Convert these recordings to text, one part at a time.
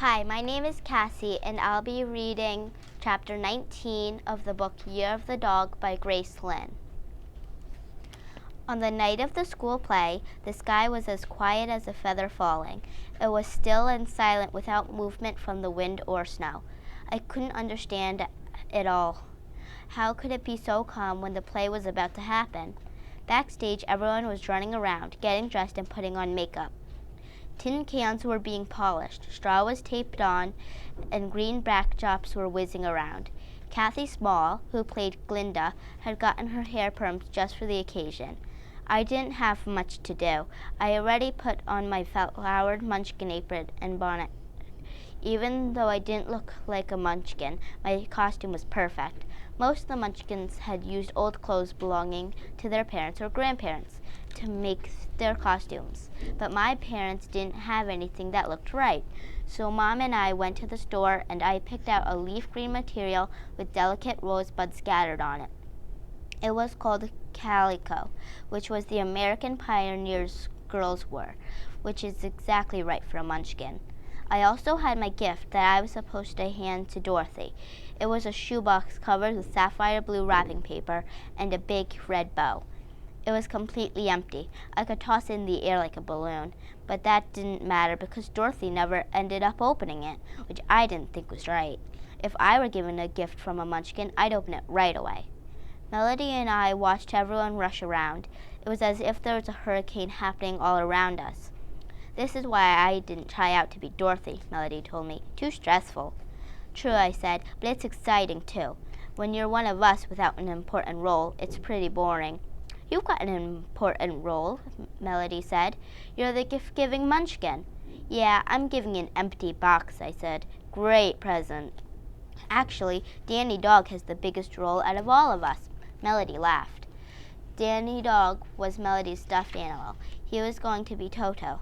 Hi, my name is Cassie, and I'll be reading chapter 19 of the book Year of the Dog by Grace Lin. On the night of the school play, the sky was as quiet as a feather falling. It was still and silent without movement from the wind or snow. I couldn't understand it all. How could it be so calm when the play was about to happen? Backstage, everyone was running around, getting dressed and putting on makeup. Tin cans were being polished, straw was taped on, and green backdrops were whizzing around. Kathy Small, who played Glinda, had gotten her hair permed just for the occasion. I didn't have much to do. I already put on my flowered munchkin apron and bonnet. Even though I didn't look like a munchkin, my costume was perfect. Most of the munchkins had used old clothes belonging to their parents or grandparents to make their costumes, but my parents didn't have anything that looked right. So Mom and I went to the store and I picked out a leaf green material with delicate rosebuds scattered on it. It was called calico, which was the American pioneers girls wore, which is exactly right for a munchkin. I also had my gift that I was supposed to hand to Dorothy. It was a shoebox covered with sapphire blue wrapping paper and a big red bow. It was completely empty. I could toss it in the air like a balloon, but that didn't matter because Dorothy never ended up opening it, which I didn't think was right. If I were given a gift from a munchkin, I'd open it right away. Melody and I watched everyone rush around. It was as if there was a hurricane happening all around us. This is why I didn't try out to be Dorothy, Melody told me. Too stressful. True, I said, but it's exciting too. When you're one of us without an important role, it's pretty boring. You've got an important role, Melody said. You're the gift-giving munchkin. Yeah, I'm giving an empty box, I said. Great present. Actually, Danny Dog has the biggest role out of all of us. Melody laughed. Danny Dog was Melody's stuffed animal. He was going to be Toto.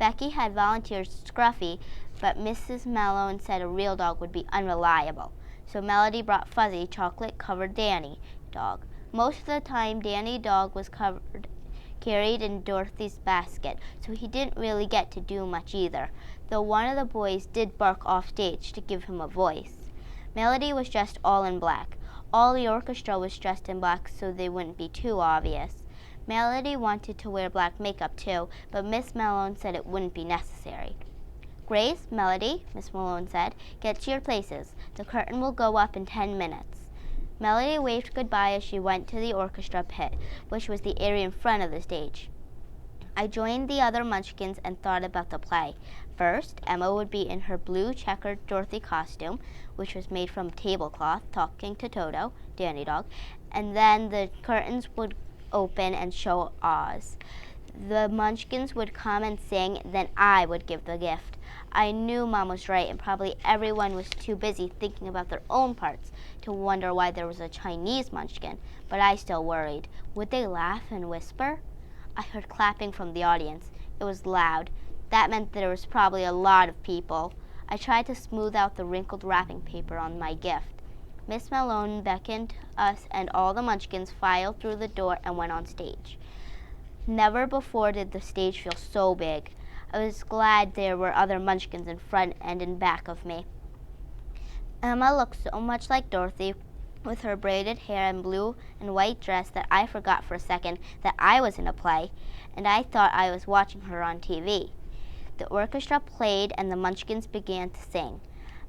Becky had volunteered Scruffy, but Mrs. Malone said a real dog would be unreliable. So Melody brought Fuzzy, chocolate-covered Danny Dog. Most of the time, Danny Dog was carried in Dorothy's basket, so he didn't really get to do much either, though one of the boys did bark off stage to give him a voice. Melody was dressed all in black. All the orchestra was dressed in black so they wouldn't be too obvious. Melody wanted to wear black makeup too, but Miss Malone said it wouldn't be necessary. Grace, Melody, Miss Malone said, get to your places. The curtain will go up in 10 minutes. Melody waved goodbye as she went to the orchestra pit, which was the area in front of the stage. I joined the other munchkins and thought about the play. First, Emma would be in her blue checkered Dorothy costume, which was made from tablecloth, talking to Toto, Danny Dog, and then the curtains would open and show Oz. The munchkins would come and sing, then I would give the gift. I knew Mom was right, and probably everyone was too busy thinking about their own parts to wonder why there was a Chinese munchkin, but I still worried. Would they laugh and whisper? I heard clapping from the audience. It was loud. That meant that there was probably a lot of people. I tried to smooth out the wrinkled wrapping paper on my gift. Miss Malone beckoned us, and all the munchkins filed through the door and went on stage. Never before did the stage feel so big. I was glad there were other munchkins in front and in back of me. Emma looked so much like Dorothy with her braided hair and blue and white dress that I forgot for a second that I was in a play, and I thought I was watching her on TV. The orchestra played and the munchkins began to sing.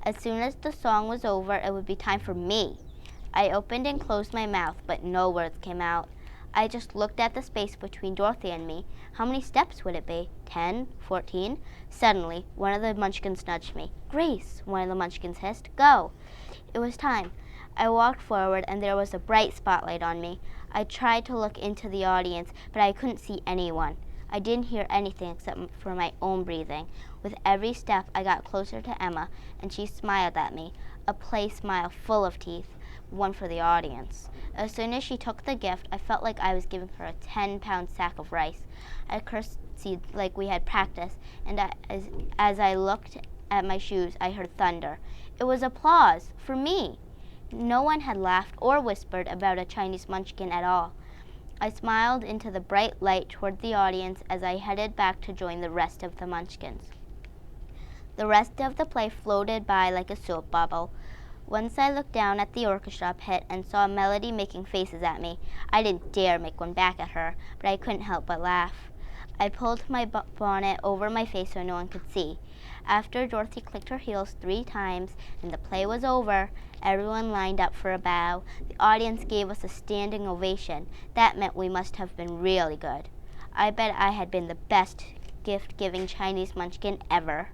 As soon as the song was over, it would be time for me. I opened and closed my mouth, but no words came out. I just looked at the space between Dorothy and me. How many steps would it be? 10? 14? Suddenly, one of the munchkins nudged me. Grace, one of the munchkins hissed. Go. It was time. I walked forward, and there was a bright spotlight on me. I tried to look into the audience, but I couldn't see anyone. I didn't hear anything except for my own breathing. With every step, I got closer to Emma, and she smiled at me, a play smile full of teeth, one for the audience. As soon as she took the gift, I felt like I was giving her a 10-pound sack of rice. I curtsied like we had practice, and as I looked at my shoes, I heard thunder. It was applause for me. No one had laughed or whispered about a Chinese munchkin at all. I smiled into the bright light toward the audience as I headed back to join the rest of the munchkins. The rest of the play floated by like a soap bubble. Once I looked down at the orchestra pit and saw Melody making faces at me. I didn't dare make one back at her, but I couldn't help but laugh. I pulled my bonnet over my face so no one could see. After Dorothy clicked her heels 3 times and the play was over, everyone lined up for a bow. The audience gave us a standing ovation. That meant we must have been really good. I bet I had been the best gift-giving Chinese munchkin ever.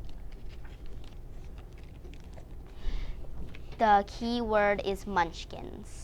The key word is munchkins.